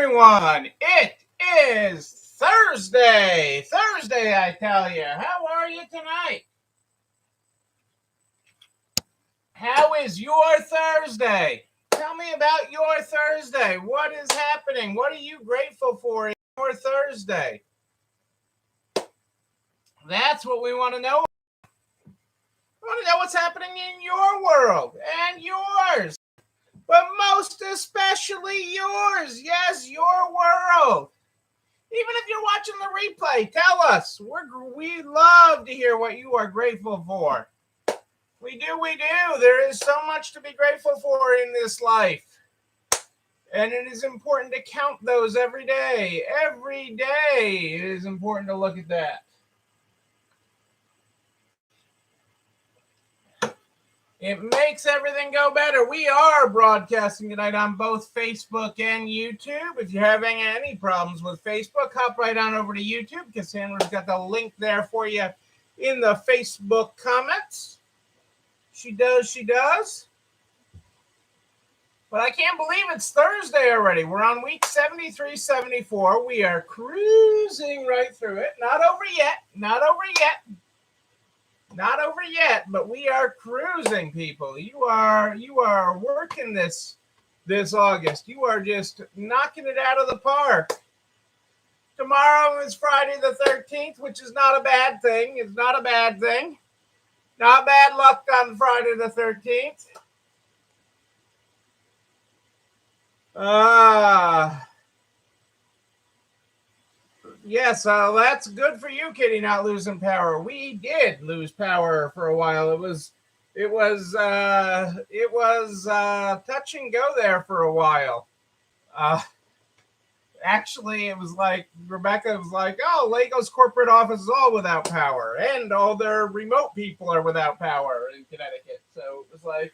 everyone. It is Thursday. I tell you. How are you tonight? How is your Thursday? Tell me about your Thursday. What is happening? What are you grateful for in your Thursday? That's what we want to know. We want to know what's happening in your world and yours. But most especially yours. Yes, your world. Even if you're watching the replay, tell us. We love to hear what you are grateful for. We do. There is so much to be grateful for in this life. And it is important to count those every day. Every day it is important to look at that. It makes everything go better. We are broadcasting tonight on both Facebook and YouTube. If you're having any problems with Facebook, hop right on over to YouTube. Cassandra's got the link there for you in the Facebook comments. She does. But I can't believe it's Thursday already. We're on week 73, 74. We are cruising right through it. Not over yet, but we are cruising, people. You are working this August. You are just knocking it out of the park. Tomorrow is Friday the 13th, which is not a bad thing. It's not a bad thing. Not bad luck on Friday the 13th. Yes, that's good for you, Kitty, not losing power. We did lose power for a while. It was touch and go there for a while. Actually, it was like Rebecca was like, "Oh, Lego's corporate office is all without power, and all their remote people are without power in Connecticut." So it was like,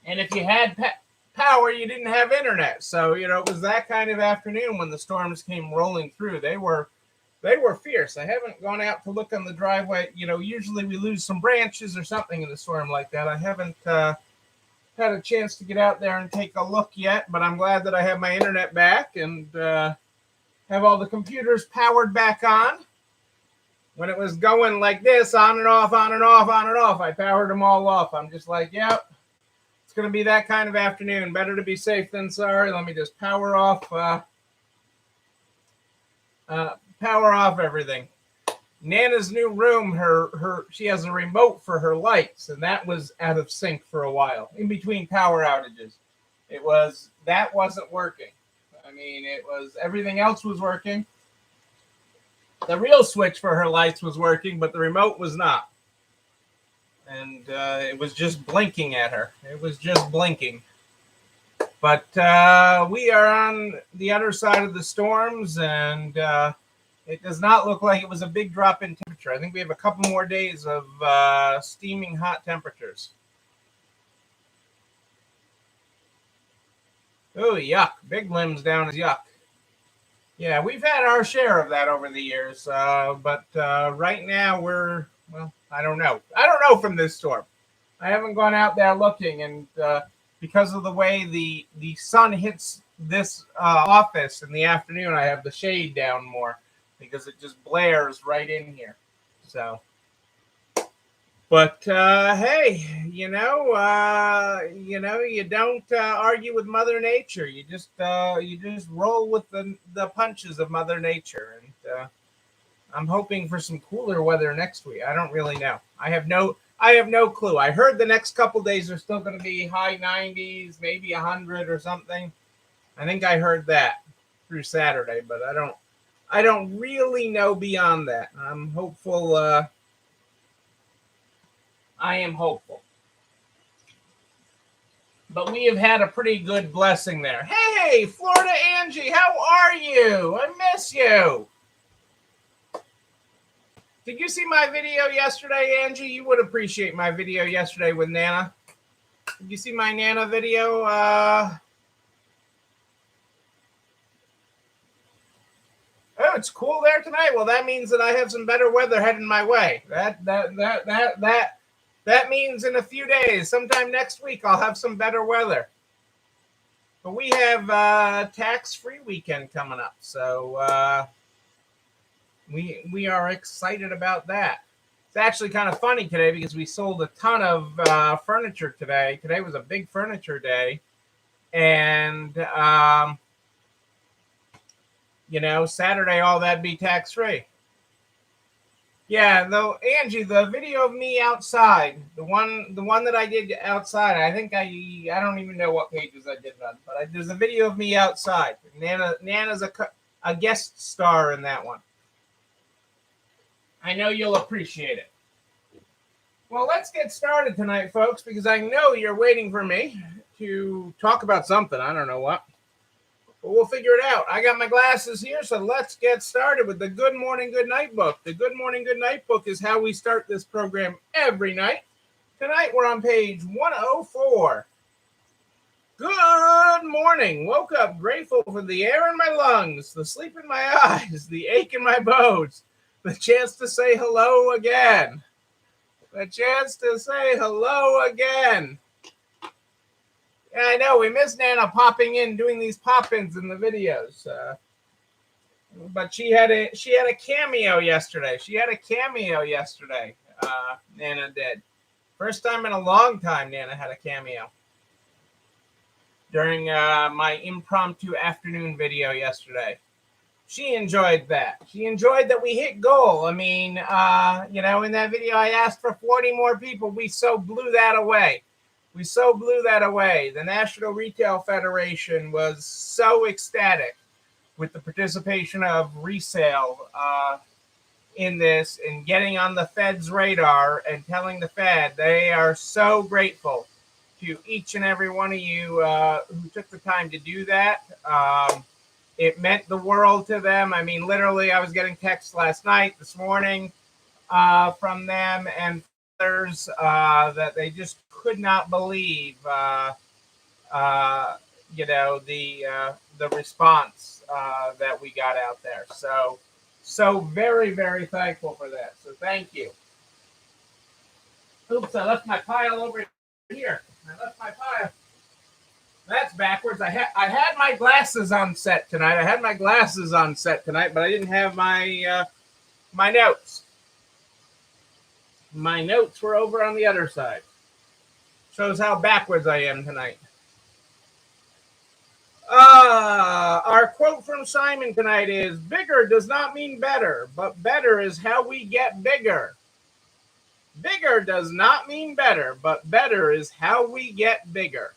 and if you had power, you didn't have internet. So it was that kind of afternoon when the storms came rolling through. They were fierce. I haven't gone out to look on the driveway. Usually we lose some branches or something in a storm like that. I haven't had a chance to get out there and take a look yet, but I'm glad that I have my internet back and have all the computers powered back on. When it was going like this, on and off, I powered them all off. I'm just like, yep. It's going to be that kind of afternoon. Better to be safe than sorry. Let me just power off everything. Nana's new room, she has a remote for her lights, and that was out of sync for a while in between power outages. That wasn't working. I mean, everything else was working. The real switch for her lights was working, but the remote was not. And it was just blinking at her. It was just blinking. But we are on the other side of the storms, and it does not look like it was a big drop in temperature. I think we have a couple more days of steaming hot temperatures. Oh, yuck. Big limbs down is yuck. Yeah, we've had our share of that over the years. But right now I don't know. I don't know from this storm. I haven't gone out there looking, and because of the way the sun hits this office in the afternoon, I have the shade down more because it just blares right in here. So, but hey, you don't argue with Mother Nature. You just roll with the punches of Mother Nature, and I'm hoping for some cooler weather next week. I don't really know. I have no clue. I heard the next couple days are still going to be high 90s, maybe 100 or something. I think I heard that through Saturday, but I don't really know beyond that. I'm hopeful. I am hopeful. But we have had a pretty good blessing there. Hey, Florida Angie, how are you? I miss you. Did you see my video yesterday, Angie? You would appreciate my video yesterday with Nana. Did you see my Nana video? Oh, it's cool there tonight. Well, that means that I have some better weather heading my way. That means in a few days, sometime next week, I'll have some better weather. But we have tax-free weekend coming up, so we are excited about that. It's actually kind of funny today because we sold a ton of furniture today. Today was a big furniture day, and Saturday all that'd be tax-free. Yeah, though, Angie, the video of me outside, the one that I did outside, I think I don't even know what pages I did it on, but there's a video of me outside. Nana's a guest star in that one. I know you'll appreciate it. Well, let's get started tonight, folks, because I know you're waiting for me to talk about something. I don't know what. But we'll figure it out. I got my glasses here, so let's get started with the Good Morning, Good Night book. The Good Morning, Good Night book is how we start this program every night. Tonight we're on page 104. Good morning. Woke up grateful for the air in my lungs, the sleep in my eyes, the ache in my bones, the chance to say hello again. The chance to say hello again. Yeah, I know we miss Nana popping in, doing these pop-ins in the videos. But she had a cameo yesterday. Nana did. First time in a long time Nana had a cameo. During my impromptu afternoon video yesterday. She enjoyed that. She enjoyed that we hit goal. I mean, in that video I asked for 40 more people. We so blew that away. The National Retail Federation was so ecstatic with the participation of Resale in this and getting on the Fed's radar and telling the Fed they are so grateful to each and every one of you who took the time to do that. It meant the world to them. I mean, literally, I was getting texts last night, this morning from them and others that they just could not believe, the response that we got out there. So very, very thankful for that. So thank you. Oops, I left my pile over here. That's backwards. I had my glasses on set tonight. But I didn't have my my notes. My notes were over on the other side. Shows how backwards I am tonight. Our quote from Simon tonight is, bigger does not mean better, but better is how we get bigger. Bigger does not mean better, but better is how we get bigger.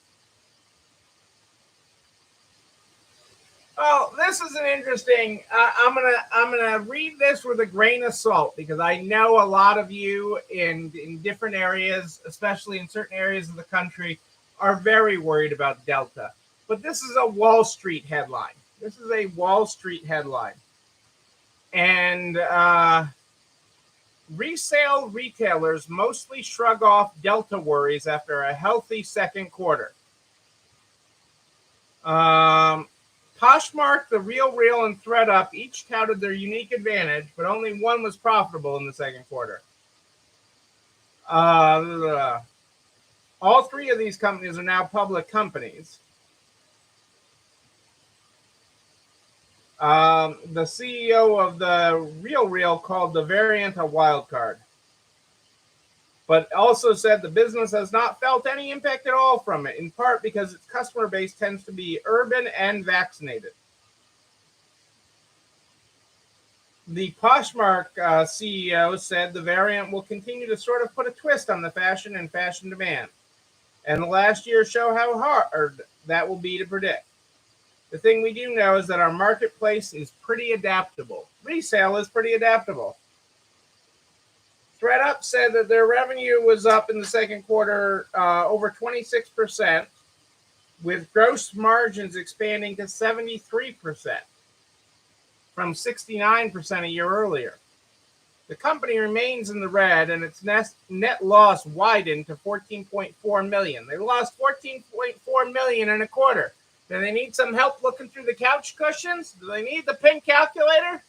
Oh, this is an interesting. I'm gonna read this with a grain of salt because I know a lot of you in different areas, especially in certain areas of the country, are very worried about Delta. But this is a Wall Street headline. And resale retailers mostly shrug off Delta worries after a healthy second quarter. Poshmark, The RealReal, and ThredUp each touted their unique advantage, but only one was profitable in the second quarter. All three of these companies are now public companies. The CEO of The RealReal called the variant a wild card, but also said the business has not felt any impact at all from it, in part because its customer base tends to be urban and vaccinated. The Poshmark CEO said the variant will continue to sort of put a twist on the fashion and fashion demand, and the last year show how hard that will be to predict. The thing we do know is that our marketplace is pretty adaptable. Resale is pretty adaptable. ThredUp said that their revenue was up in the second quarter over 26%, with gross margins expanding to 73% from 69% a year earlier. The company remains in the red, and its net loss widened to $14.4 million. They lost $14.4 million in a quarter. Do they need some help looking through the couch cushions? Do they need the pin calculator?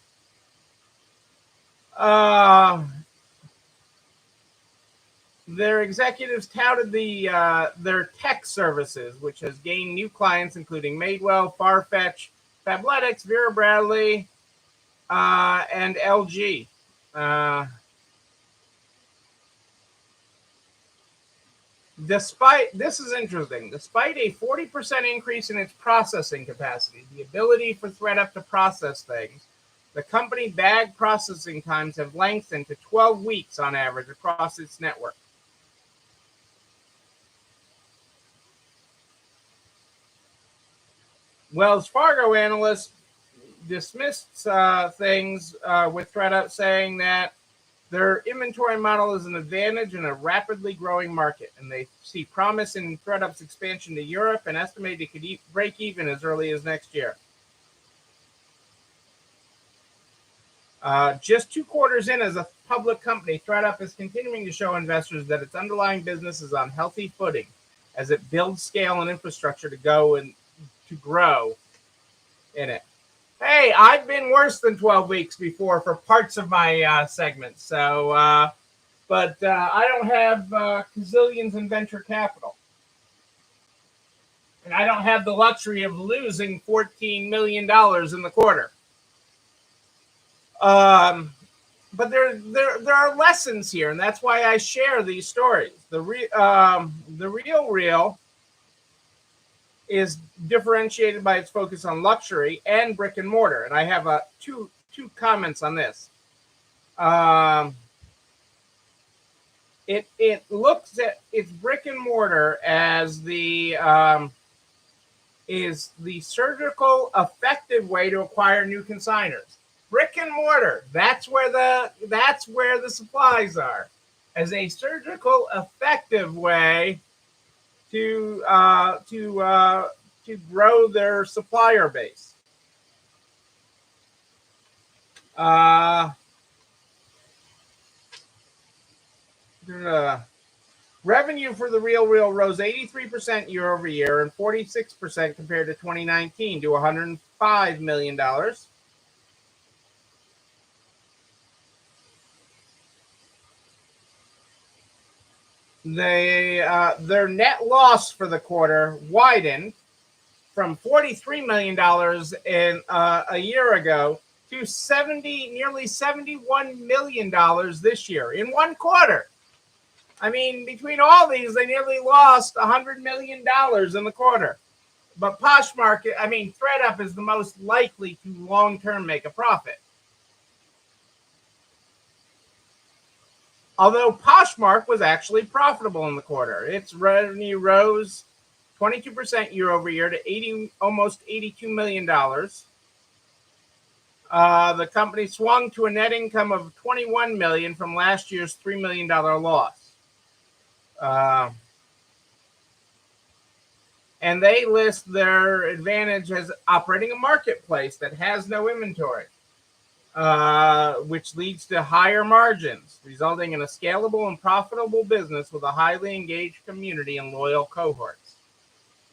Their executives touted their tech services, which has gained new clients including Madewell, Farfetch, Fabletics, Vera Bradley, and LG. This is interesting. Despite a 40% increase in its processing capacity, the ability for ThreadUp to process things, the company bag processing times have lengthened to 12 weeks on average across its network. Wells Fargo analysts dismissed things with ThreadUp, saying that their inventory model is an advantage in a rapidly growing market, and they see promise in ThreadUp's expansion to Europe and estimate it could break even as early as next year. Just 2 quarters in as a public company, ThreadUp is continuing to show investors that its underlying business is on healthy footing as it builds scale and infrastructure to go and to grow in it. Hey, I've been worse than 12 weeks before for parts of my segments. So, but I don't have gazillions in venture capital. And I don't have the luxury of losing $14 million in the quarter. But there are lessons here, and that's why I share these stories. The real is differentiated by its focus on luxury and brick and mortar, and I have two comments on this. It looks at its brick and mortar as is the surgical effective way to acquire new consigners. Brick and mortar, that's where the supplies are, as a surgical effective way to grow their supplier base. Revenue for the Real rose 83% year over year and 46% compared to 2019 to $105 million. Their net loss for the quarter widened from $43 million in a year ago to nearly $71 million this year in one quarter. I mean, between all these, they nearly lost $100 million in the quarter. But ThreadUp is the most likely to long-term make a profit. Although Poshmark was actually profitable in the quarter. Its revenue rose 22% year over year to almost $82 million. The company swung to a net income of $21 million from last year's $3 million loss. And they list their advantage as operating a marketplace that has no inventory, which leads to higher margins, resulting in a scalable and profitable business with a highly engaged community and loyal cohorts.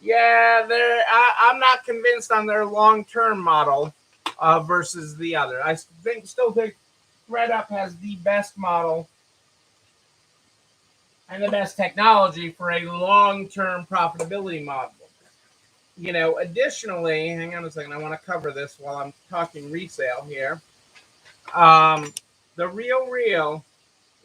Yeah, I'm not convinced on their long-term model versus the other. I still think ThreadUp has the best model and the best technology for a long-term profitability model. Additionally, hang on a second. I want to cover this while I'm talking resale here. The Real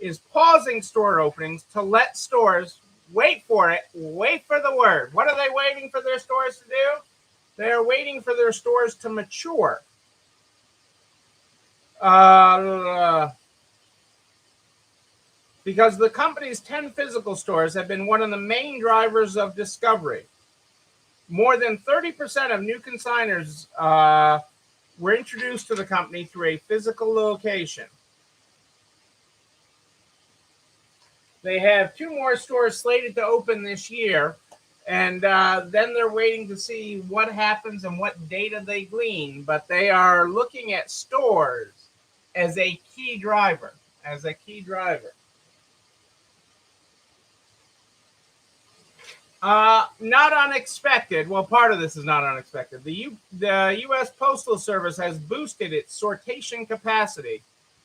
is pausing store openings to let stores wait for the word. What are they waiting for their stores to do? They're waiting for their stores to mature. Because the company's 10 physical stores have been one of the main drivers of discovery. More than 30% of new consigners were introduced to the company through a physical location. They have 2 more stores slated to open this year, and then they're waiting to see what happens and what data they glean. But they are looking at stores as a key driver. Not unexpected. Well, part of this is not unexpected. The U.S. Postal Service has boosted its sortation capacity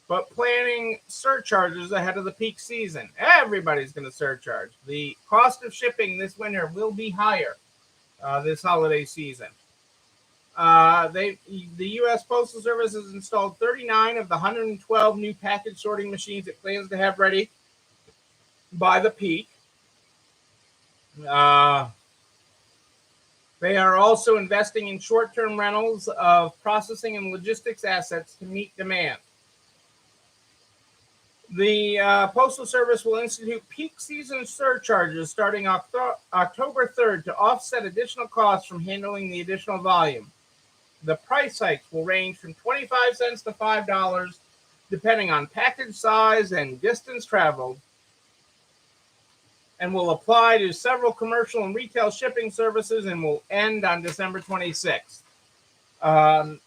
but planning surcharges ahead of the peak season. Everybody's going to surcharge. The cost of shipping this winter will be higher this holiday season. The U.S. Postal Service has installed 39 of the 112 new package sorting machines it plans to have ready by the peak. They are also investing in short-term rentals of processing and logistics assets to meet demand. The Postal Service will institute peak season surcharges starting October 3rd to offset additional costs from handling the additional volume. The price hikes will range from 25 cents to $5, depending on package size and distance traveled, and will apply to several commercial and retail shipping services and will end on December 26th. All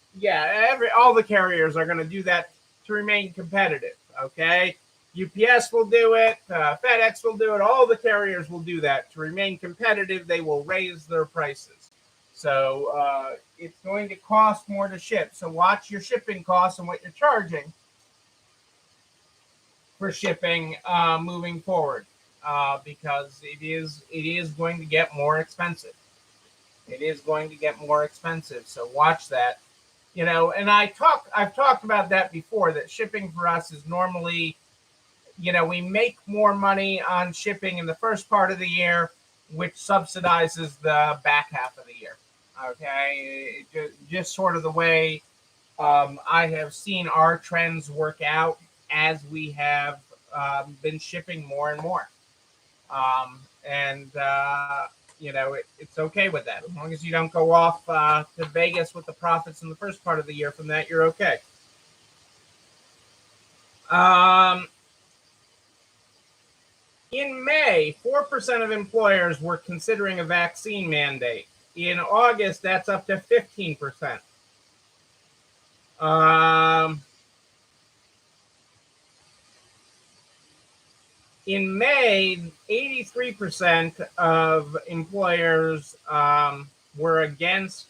the carriers are going to do that to remain competitive, okay? UPS will do it, FedEx will do it, all the carriers will do that. To remain competitive, they will raise their prices. So it's going to cost more to ship. So watch your shipping costs and what you're charging for shipping moving forward, because it is going to get more expensive. It is going to get more expensive. So watch that. And I've talked about that before, that shipping for us is normally, we make more money on shipping in the first part of the year, which subsidizes the back half of the year. Okay, just sort of the way I have seen our trends work out as we have been shipping more and more. It's okay with that. As long as you don't go off to Vegas with the profits in the first part of the year from that, you're okay. In May, 4% of employers were considering a vaccine mandate. In August, that's up to 15%. In May, 83% of employers were against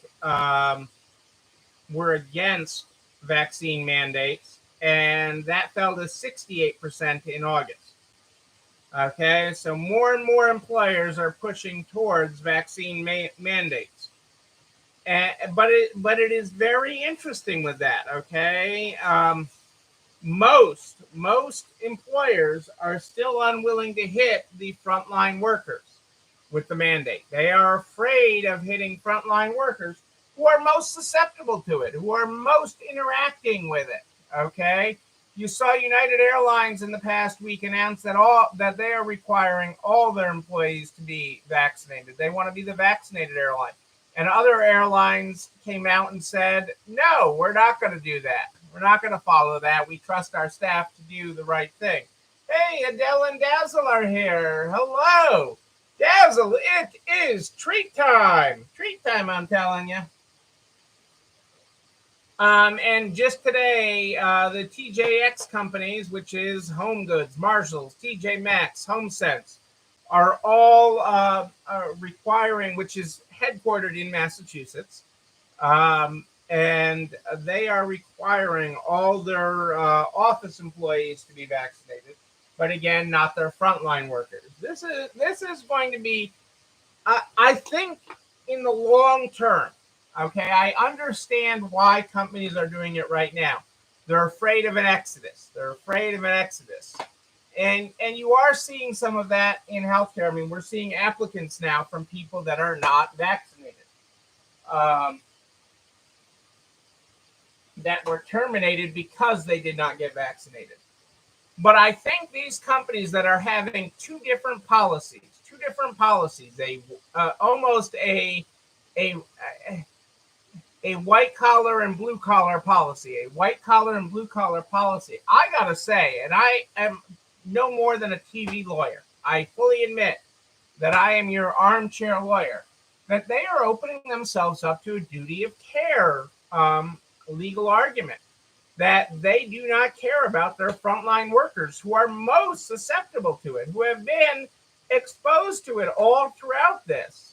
vaccine mandates, and that fell to 68% in August. Okay, so more and more employers are pushing towards vaccine mandates, but it is very interesting with that. Okay, most employers are still unwilling to hit the frontline workers with the mandate. They are afraid of hitting frontline workers who are most susceptible to it, who are most interacting with it. Okay. You saw United Airlines in the past week announce that they are requiring all their employees to be vaccinated. They want to be the vaccinated airline. And other airlines came out and said, no, we're not going to do that. We're not going to follow that. We trust our staff to do the right thing. Hey, Adele and Dazzle are here. Hello. Dazzle, it is treat time. Treat time, I'm telling you. And just today, the TJX companies, which is Home Goods, Marshalls, TJ Maxx, HomeSense, are all requiring, which is headquartered in Massachusetts, and they are requiring all their office employees to be vaccinated, but again, not their frontline workers. This is going to be, I think, in the long term. Okay, I understand why companies are doing it right now. They're afraid of an exodus. And you are seeing some of that in healthcare. I mean, we're seeing applicants now from people that are not vaccinated, that were terminated because they did not get vaccinated. But I think these companies that are having two different policies, almost a white collar and blue collar policy, I gotta say, and I am no more than a TV lawyer. I fully admit that I am your armchair lawyer, that they are opening themselves up to a duty of care legal argument, that they do not care about their frontline workers who are most susceptible to it, who have been exposed to it all throughout this.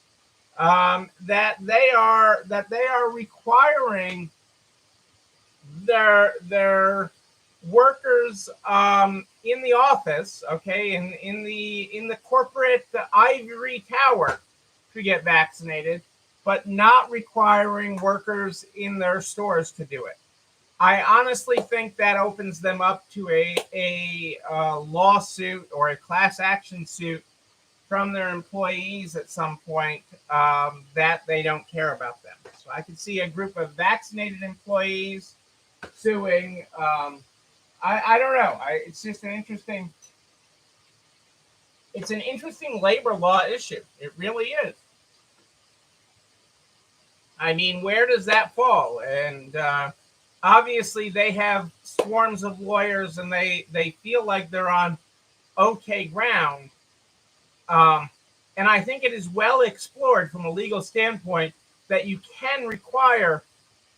That they are requiring their workers in the office, okay, in the corporate ivory tower to get vaccinated, but not requiring workers in their stores to do it. I honestly think that opens them up to a lawsuit or a class action suit from their employees at some point, that they don't care about them. So I could see a group of vaccinated employees suing. I don't know. It's just it's an interesting labor law issue. It really is. I mean, where does that fall? And obviously, they have swarms of lawyers, and they feel like they're on okay ground. Um, and I think it is well explored from a legal standpoint that you can require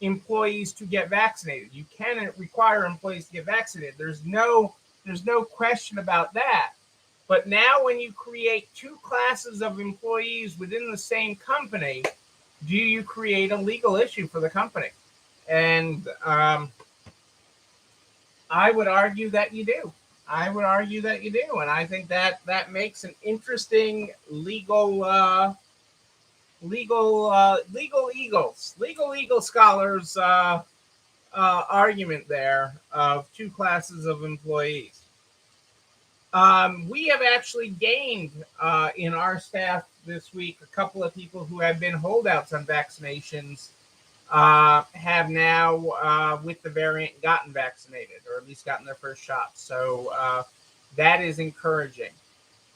employees to get vaccinated. You can require employees to get vaccinated. There's no question about that. But now, when you create two classes of employees within the same company, do you create a legal issue for the company? And I would argue that you do. I would argue that you do, and I think that that makes an interesting legal eagle scholars argument there of two classes of employees. We have actually gained in our staff this week a couple of people who have been holdouts on vaccinations, have now, with the variant, gotten vaccinated or at least gotten their first shot. So that is encouraging.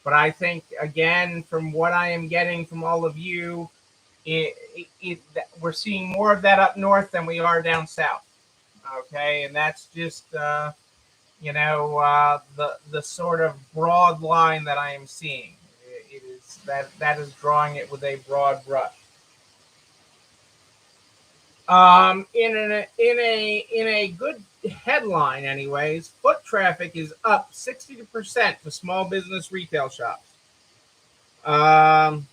But I think, again, from what I am getting from all of you, we're seeing more of that up north than we are down south. Okay, and that's just the sort of broad line that I am seeing. It is that is drawing it with a broad brush. In a good headline, anyways, foot traffic is up 60% to small business retail shops. And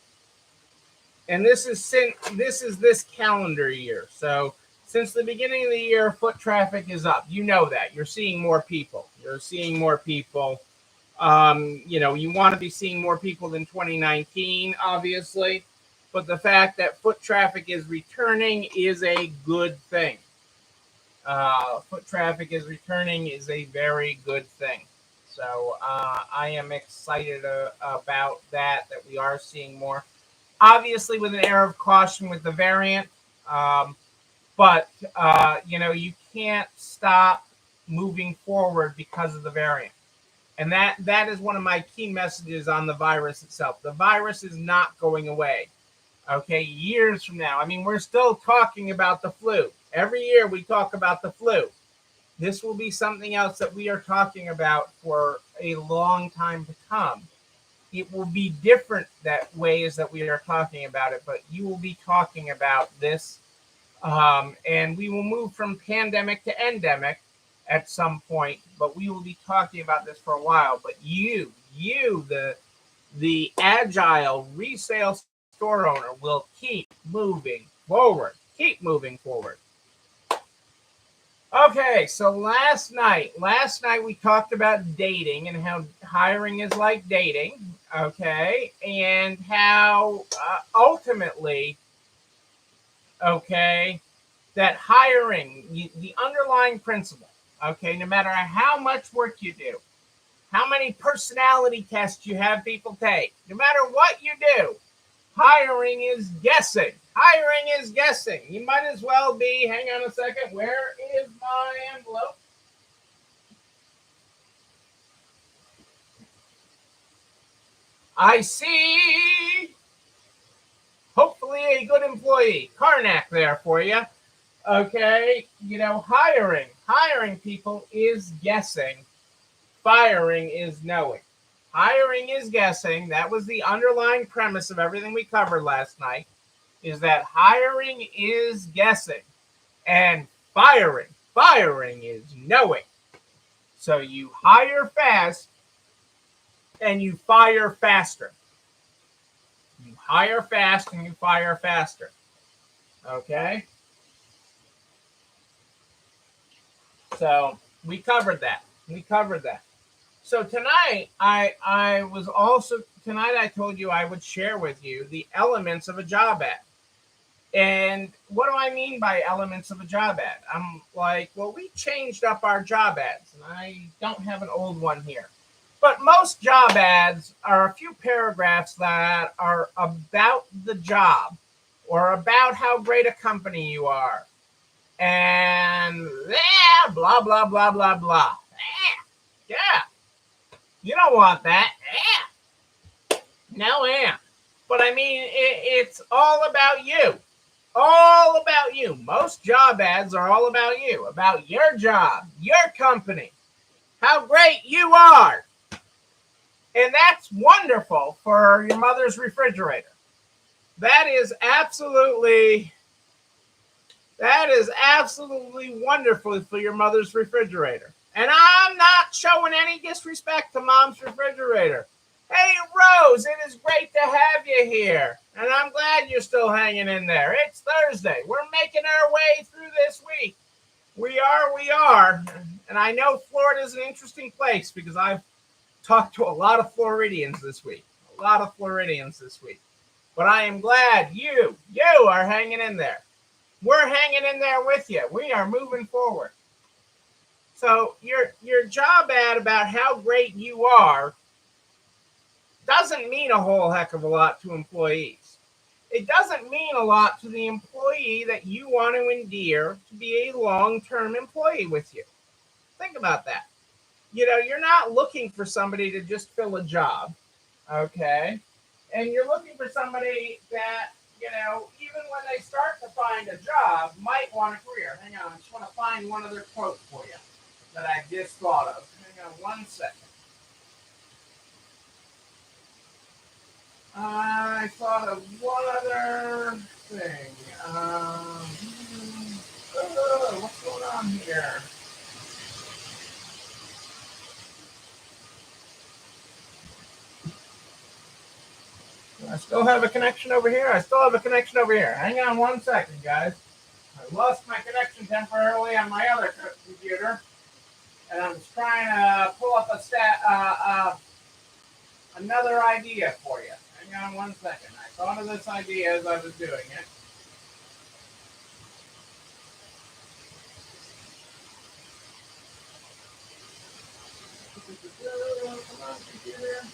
this calendar year. So since the beginning of the year, foot traffic is up. You know that. You're seeing more people. You want to be seeing more people than 2019, obviously. But the fact that foot traffic is returning is a good thing. Foot traffic is returning is a very good thing. So I am excited about that we are seeing more. Obviously, with an air of caution with the variant. But you can't stop moving forward because of the variant. And that is one of my key messages on the virus itself. The virus is not going away. Okay, years from now. I mean, we're still talking about the flu. Every year we talk about the flu. This will be something else that we are talking about for a long time to come. It will be different ways that we are talking about it, but you will be talking about this. And we will move from pandemic to endemic at some point, but we will be talking about this for a while. But the agile resale store owner, will keep moving forward. Keep moving forward. Okay, so last night we talked about dating and how hiring is like dating. Okay, and how ultimately, okay, that hiring, the underlying principle, okay, no matter how much work you do, how many personality tests you have people take, no matter what you do, hiring is guessing. Hiring is guessing. You might as well be, hang on a second, where is my envelope? I see, hopefully, a good employee. Karnak there for you. Okay, hiring people is guessing. Firing is knowing. Hiring is guessing. That was the underlying premise of everything we covered last night, is that hiring is guessing and firing is knowing. So you hire fast and you fire faster. You hire fast and you fire faster. Okay? So We covered that. We covered that. So tonight, I was also tonight I told you I would share with you the elements of a job ad. And what do I mean by elements of a job ad? I'm like, well, we changed up our job ads, and I don't have an old one here. But most job ads are a few paragraphs that are about the job or about how great a company you are. And blah, blah, blah, blah, blah. Yeah, you don't want that. No, but I mean, it's all about you. All about you. Most job ads are all about you, about your job, your company, how great you are. And that's wonderful for your mother's refrigerator. That is absolutely wonderful for your mother's refrigerator. And I'm not showing any disrespect to mom's refrigerator. Hey, Rose, it is great to have you here. And I'm glad you're still hanging in there. It's Thursday. We're making our way through this week. We are. And I know Florida is an interesting place because I've talked to a lot of Floridians this week. But I am glad you are hanging in there. We're hanging in there with you. We are moving forward. So your job ad about how great you are doesn't mean a whole heck of a lot to employees. It doesn't mean a lot to the employee that you want to endear to be a long-term employee with you. Think about that. You're not looking for somebody to just fill a job, okay? And you're looking for somebody that, even when they start to find a job, might want a career. Hang on, I just want to find one other quote for you that I just thought of. Hang on one second. I thought of one other thing. What's going on here? I still have a connection over here. Hang on one second, guys. I lost my connection temporarily on my other computer, and I'm just trying to pull up another idea for you. Hang on one second. I thought of this idea as I was doing it. Come on, computer.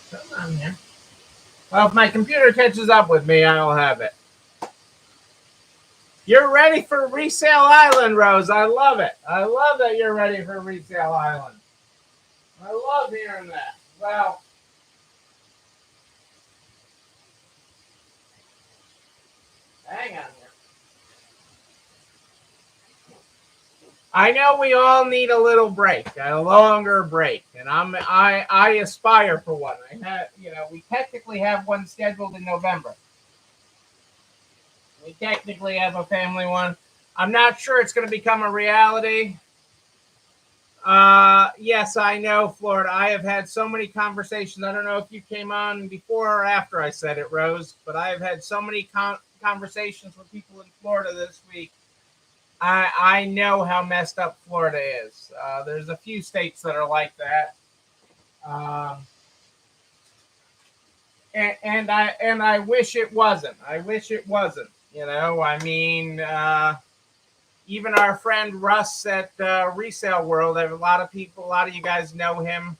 Come on here. Well, if my computer catches up with me, I'll have it. You're ready for Resale Island, Rose. I love it. I love that you're ready for Resale Island. I love hearing that. Well, hang on here. I know we all need a little break, a longer break, and I aspire for one. We technically have one scheduled in November. We technically have a family one. I'm not sure it's going to become a reality. Yes, I know, Florida. I have had so many conversations. I don't know if you came on before or after I said it, Rose, but I have had so many conversations with people in Florida this week. I know how messed up Florida is. There's a few states that are like that. And I wish it wasn't. I mean, even our friend Russ at Resale World, a lot of you guys know him,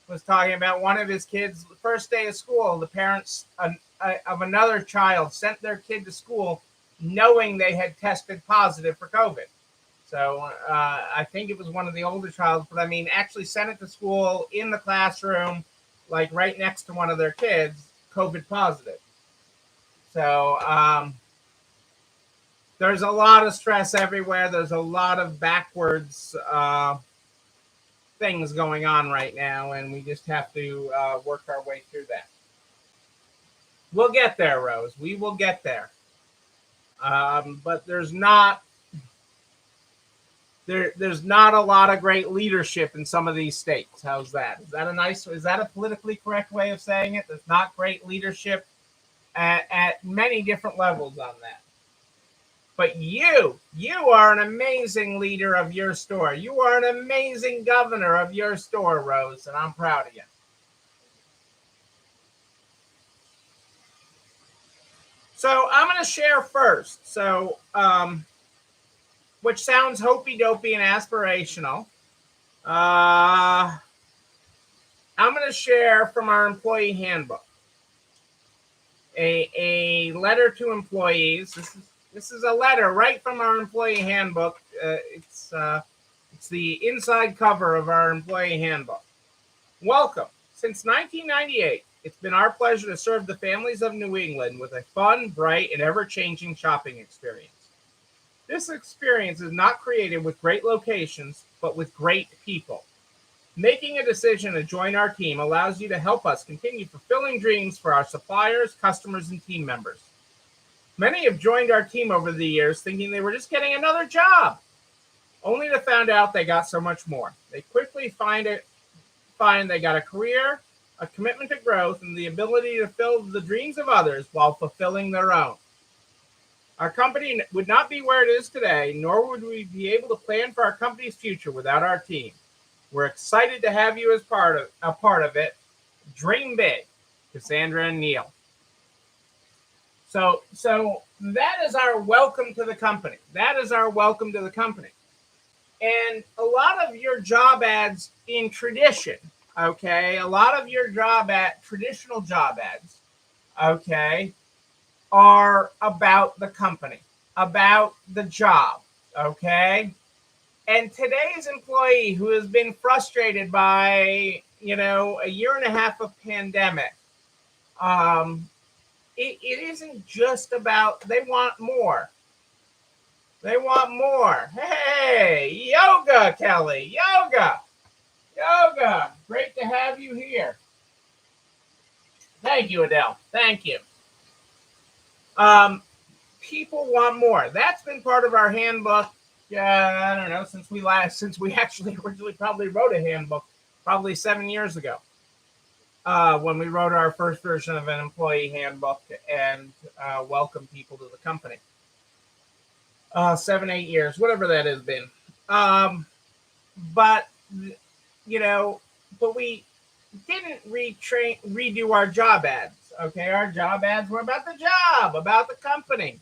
was talking about one of his kids, the first day of school, the parents of another child sent their kid to school knowing they had tested positive for COVID. So I think it was one of the older childs, but I mean, actually sent it to school in the classroom, like right next to one of their kids, COVID positive. So there's a lot of stress everywhere. There's a lot of backwards things going on right now, and we just have to work our way through that. We'll get there, Rose. We will get there. But there's not a lot of great leadership in some of these states. How's that? Is that a politically correct way of saying it? There's not great leadership at many different levels on that. But you are an amazing leader of your store. You are an amazing governor of your store, Rose, and I'm proud of you. So I'm going to share first. So, which sounds hopey-dopey and aspirational. I'm going to share from our employee handbook. A letter to employees. This is a letter right from our employee handbook. It's the inside cover of our employee handbook. Welcome. Since 1998, it's been our pleasure to serve the families of New England with a fun, bright, and ever-changing shopping experience. This experience is not created with great locations, but with great people. Making a decision to join our team allows you to help us continue fulfilling dreams for our suppliers, customers, and team members. Many have joined our team over the years thinking they were just getting another job, only to find out they got so much more. They quickly find they got a career, a commitment to growth, and the ability to fill the dreams of others while fulfilling their own. Our company would not be where it is today, nor would we be able to plan for our company's future without our team. We're excited to have you as a part of it. Dream big, Cassandra and Neil. So that is our welcome to the company. That is our welcome to the company. And a lot of your job ads in tradition, okay, a lot of your traditional job ads, okay, are about the company, about the job, okay? And today's employee who has been frustrated by, a year and a half of pandemic, it isn't just about, they want more. They want more. Hey, yoga, Kelly, yoga. Great to have you here. Thank you, Adele. Thank you. People want more. That's been part of our handbook. I don't know, since we actually originally probably wrote a handbook, probably 7 years ago, when we wrote our first version of an employee handbook and welcomed people to the company. 7, 8 years, whatever that has been. But we didn't redo our job ads. Okay, our job ads were about the job, about the company.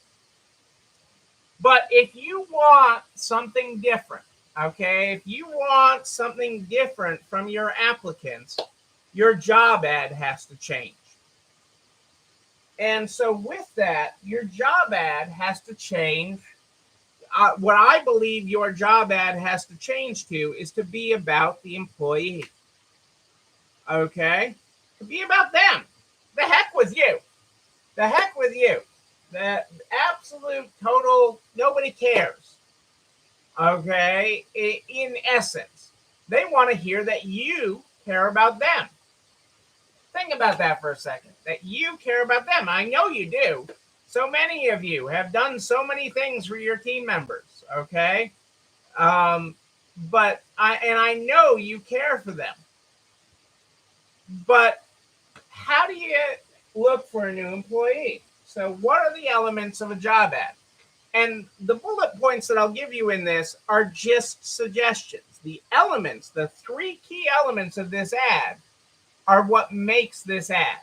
But if you want something different, okay, if you want something different from your applicants, your job ad has to change. And so with that, your job ad has to change. What I believe your job ad has to change to is to be about the employee. Okay? To be about them. The heck with you. The heck with you. The absolute total, nobody cares. Okay? In essence, they want to hear that you care about them. Think about that for a second. That you care about them. I know you do. So many of you have done so many things for your team members. Okay? But I know you care for them. But how do you look for a new employee? So what are the elements of a job ad? And the bullet points that I'll give you in this are just suggestions. The elements, the 3 key elements of this ad are what makes this ad,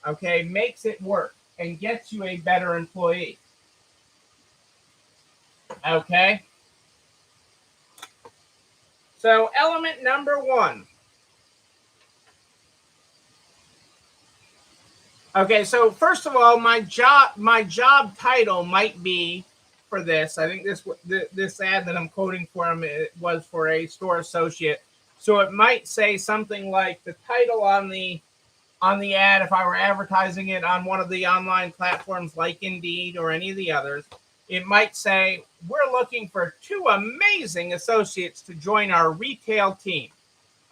okay, makes it work and gets you a better employee. Okay? So element number 1. Okay, so first of all, my job title might be for this. I think this ad that I'm quoting from it was for a store associate. So it might say something like the title on the ad, if I were advertising it on one of the online platforms like Indeed or any of the others, it might say, we're looking for 2 amazing associates to join our retail team.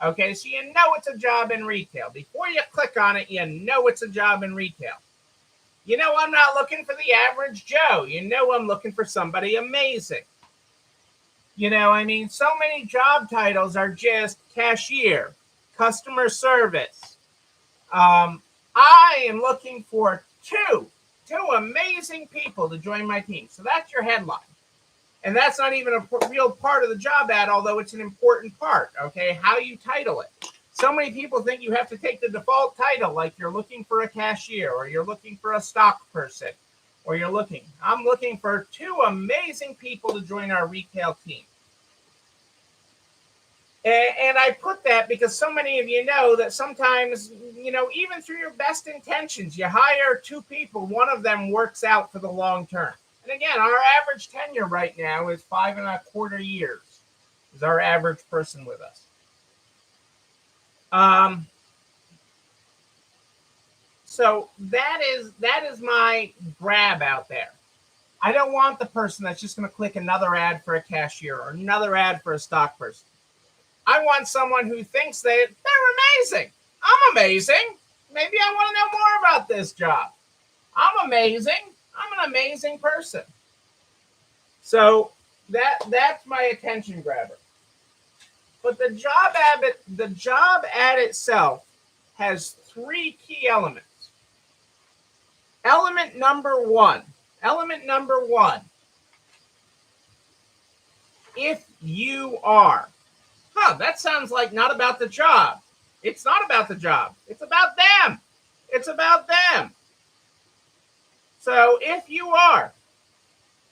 Okay, so you know it's a job in retail. Before you click on it, you know it's a job in retail. You know I'm not looking for the average Joe. You know I'm looking for somebody amazing. You know, I mean, so many job titles are just cashier, customer service. I am looking for two amazing people to join my team. So that's your headline. And that's not even a real part of the job ad, although it's an important part, okay? How you title it. So many people think you have to take the default title, like you're looking for a cashier, or you're looking for a stock person, or I'm looking for two amazing people to join our retail team. And I put that because so many of you know that sometimes, you know, even through your best intentions, you hire two people, one of them works out for the long term. And again, our average tenure right now is 5.25 years is our average person with us. So that is my grab out there. I don't want the person that's just going to click another ad for a cashier or another ad for a stock person. I want someone who thinks they're amazing. I'm amazing. Maybe I want to know more about this job. I'm amazing. I'm an amazing person. So that's my attention grabber. But the job ad itself has 3 key elements. Element number one. If you are. That sounds like not about the job. It's not about the job. It's about them. It's about them. So if you are,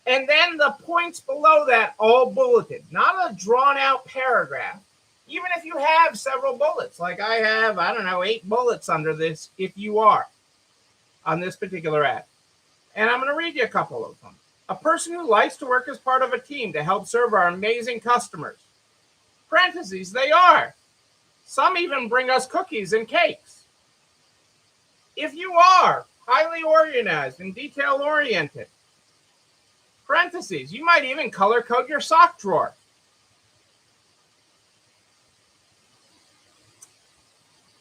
and then the points below that all bulleted, not a drawn out paragraph. Even if you have several bullets, like I have, 8 bullets under this, if you are, on this particular ad. And I'm going to read you a couple of them. A person who likes to work as part of a team to help serve our amazing customers. Parentheses, they are. Some even bring us cookies and cakes. If you are highly organized and detail-oriented. Parentheses, you might even color code your sock drawer.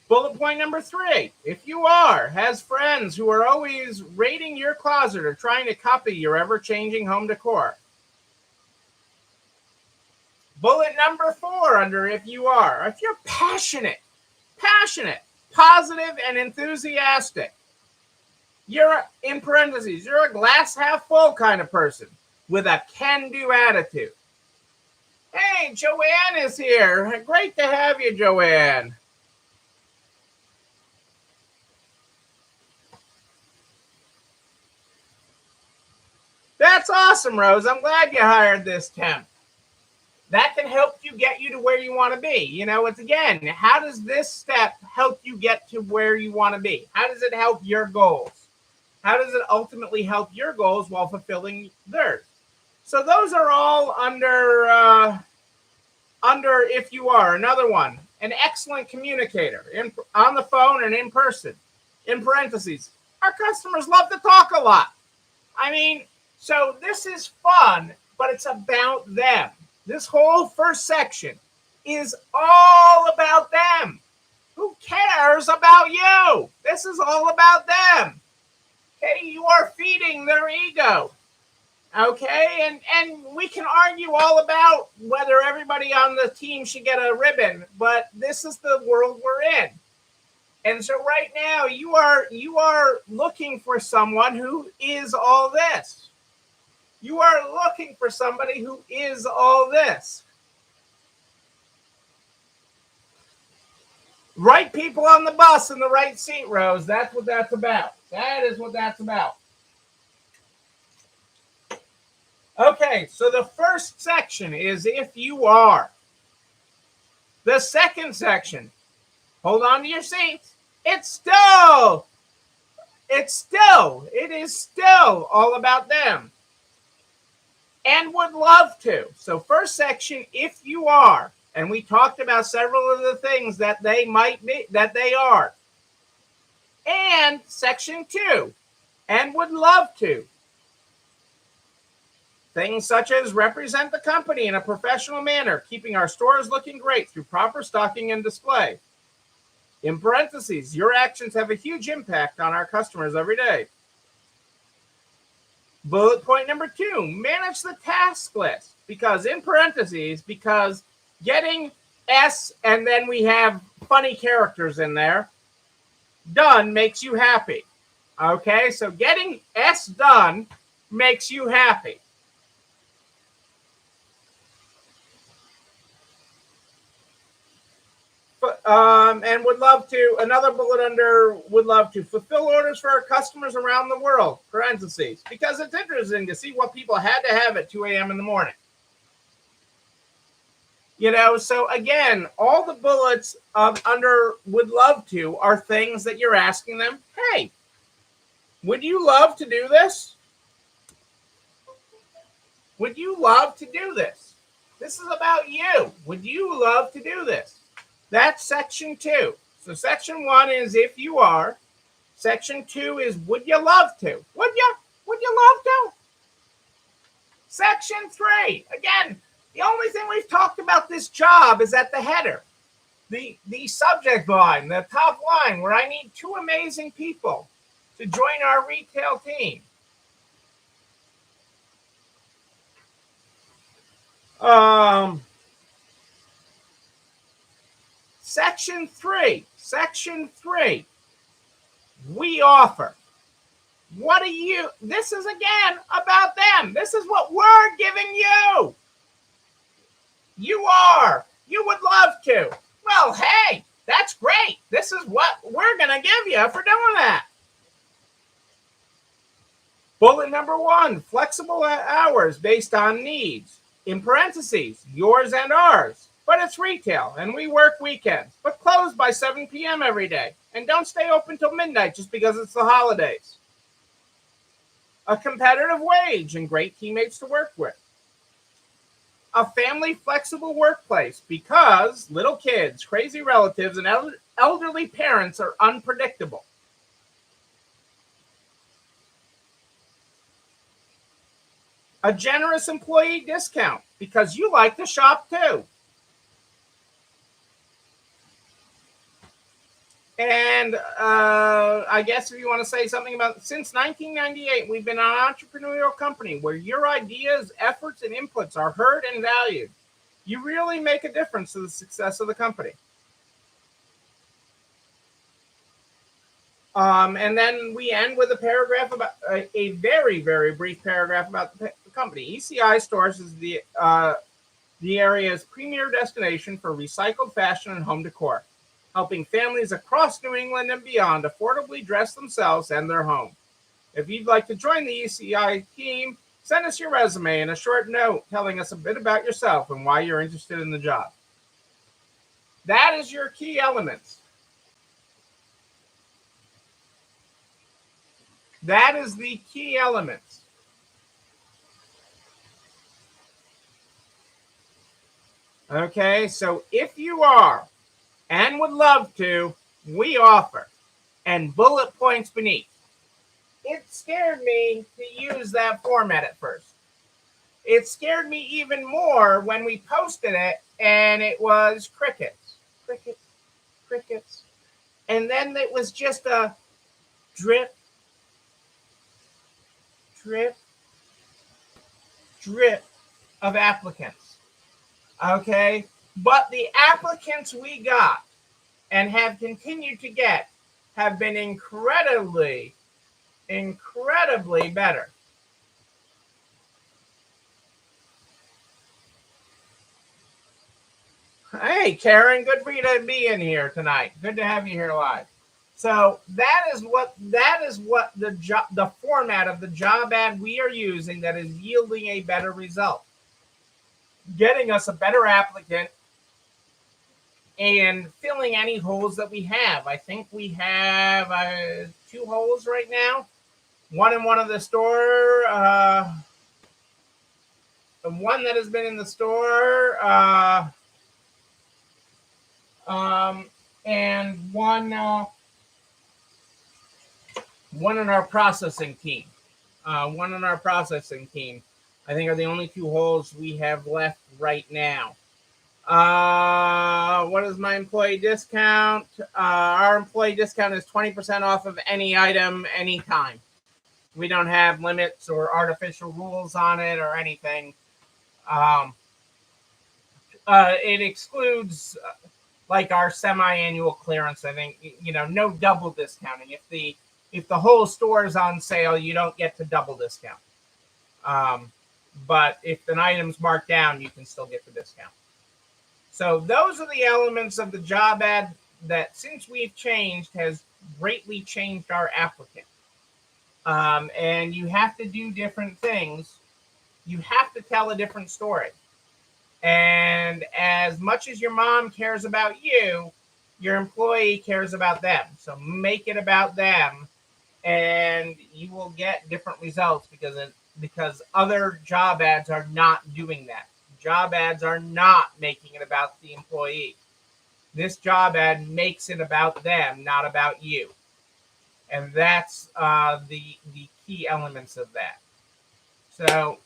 Bullet point number 3, if you are, has friends who are always raiding your closet or trying to copy your ever-changing home decor. Bullet number 4 under if you are, if you're passionate, positive, and enthusiastic. You're, in parentheses, you're a glass half full kind of person with a can-do attitude. Hey, Joanne is here. Great to have you, Joanne. That's awesome, Rose. I'm glad you hired this temp. That can help you get you to where you want to be. You know, it's again, how does this step help you get to where you want to be? How does it help your goals? How does it ultimately help your goals while fulfilling theirs? So those are all under if you are. Another one, an excellent communicator on the phone and in person. In parentheses, our customers love to talk a lot. I mean, so this is fun, but it's about them. This whole first section is all about them. Who cares about you? This is all about them. Okay, you are feeding their ego. Okay, and we can argue all about whether everybody on the team should get a ribbon, but this is the world we're in. And so right now you are looking for someone who is all this. You are looking for somebody who is all this. Right people on the bus in the right seat, Rose. That's what that's about. That is what that's about. Okay, so the first section is if you are. The second section, hold on to your seats. It is still all about them. And would love to. So first section, if you are, and we talked about several of the things that they might be, that they are. And section 2, and would love to. Things such as represent the company in a professional manner, keeping our stores looking great through proper stocking and display. In parentheses, your actions have a huge impact on our customers every day. Bullet point number 2, manage the task list. Because in parentheses, because getting S and then we have funny characters in there, done makes you happy. Okay, so getting S done makes you happy. And would love to, another bullet under would love to fulfill orders for our customers around the world, parentheses, because it's interesting to see what people had to have at 2 a.m. in the morning. So again, all the bullets under would love to are things that you're asking them, hey, would you love to do this? Would you love to do this? This is about you. Would you love to do this? That's section 2. So section 1 is if you are. Section 2 is would you love to? Would you love to? Section 3. Again, the only thing we've talked about this job is at the header. The subject line, the top line, where I need 2 amazing people to join our retail team. Section 3, we offer. What do you, this is again about them. This is what we're giving you. You would love to. Well, hey, that's great. This is what we're going to give you for doing that. Bullet number 1, flexible hours based on needs. In parentheses, yours and ours. But it's retail, and we work weekends, but close by 7 p.m. every day. And don't stay open till midnight just because it's the holidays. A competitive wage and great teammates to work with. A family flexible workplace because little kids, crazy relatives, and elderly parents are unpredictable. A generous employee discount because you like to shop too. And I guess if you want to say something about, since 1998, we've been an entrepreneurial company where your ideas, efforts, and inputs are heard and valued. You really make a difference to the success of the company. And then we end with a paragraph about a very, very brief paragraph about the company. ECI Stores is the area's premier destination for recycled fashion and home decor, helping families across New England and beyond affordably dress themselves and their home. If you'd like to join the ECI team, send us your resume and a short note telling us a bit about yourself and why you're interested in the job. That is your key elements. That is the key elements. Okay, so if you are and would love to, we offer, and bullet points beneath. It scared me to use that format at first. It scared me even more when we posted it and it was crickets. And then it was just a drip of applicants. Okay, but the applicants we got and have continued to get have been incredibly better. Hey, Karen, good for you to be in here tonight. Good to have you here live. So that is what the format of the job ad we are using that is yielding a better result, getting us a better applicant and filling any holes that we have. I think we have 2 holes right now. One in one of the store, one that has been in the store, and one in our processing team. I I think are the only two holes we have left right now. What is my employee discount? Our employee discount is 20% off of any item, anytime. We don't have limits or artificial rules on it or anything. It excludes like our semi-annual clearance. I think, no double discounting. If the whole store is on sale, you don't get to double discount. But if an item's marked down, you can still get the discount. So those are the elements of the job ad that, since we've changed, has greatly changed our applicant. And you have to do different things. You have to tell a different story. And as much as your mom cares about you, your employee cares about them. So make it about them, and you will get different results because other job ads are not doing that. Job ads are not making it about the employee. This job ad makes it about them, not about you. And that's the key elements of that. So,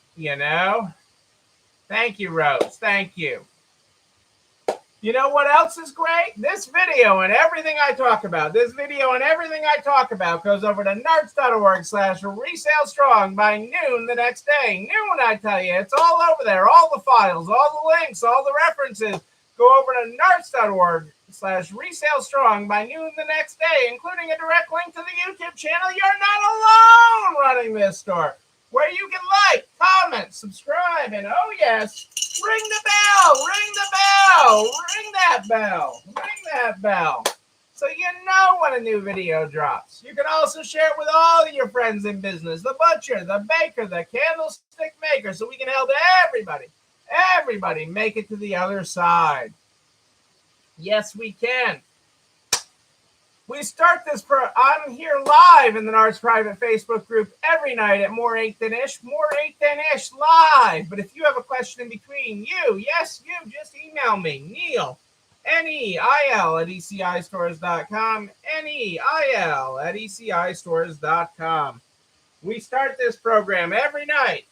thank you, Rose. Thank you. You know what else is great? This video and everything I talk about. This video and everything I talk about goes over to narts.org/resale strong by noon the next day. Noon, I tell you. It's all over there. All the files, all the links, all the references. Go over to narts.org/resale strong by noon the next day, including a direct link to the YouTube channel. You're not alone running this store, where you can like, comment, subscribe, and oh yes, ring the bell, ring the bell, ring that bell, ring that bell, so you know when a new video drops. You can also share it with all your friends in business, the butcher, the baker, the candlestick maker, so we can help everybody make it to the other side. Yes, we can. We start this I'm here live in the Narts private Facebook group every night at more 8 than ish live. But if you have a question in between, you just email me, Neil, NEIL at ECIstores.com, NEIL at ECIstores.com. We start this program every night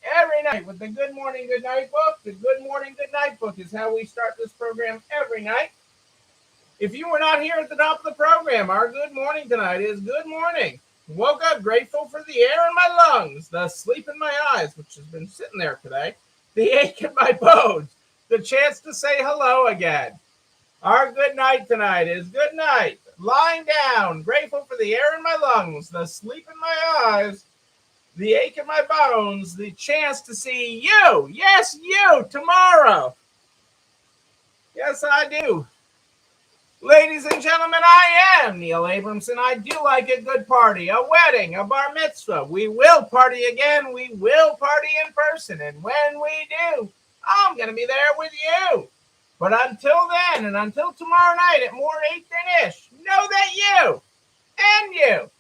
with the Good Morning, Good Night book. The Good Morning, Good Night book is how we start this program every night. If you were not here at the top of the program, our good morning tonight is good morning. Woke up grateful for the air in my lungs, the sleep in my eyes, which has been sitting there today, the ache in my bones, the chance to say hello again. Our good night tonight is good night. Lying down, grateful for the air in my lungs, the sleep in my eyes, the ache in my bones, the chance to see you, yes, you, tomorrow. Yes, I do. Ladies and gentlemen, I am Neil Abramson. I do like a good party, a wedding, a bar mitzvah. We will party again. We will party in person. And when we do, I'm going to be there with you. But until then, and until tomorrow night at more 8 than ish, know that you and you,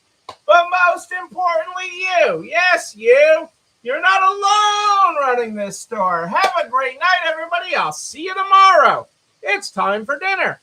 but most importantly you, yes, you're not alone running this store. Have a great night, everybody. I'll see you tomorrow. It's time for dinner.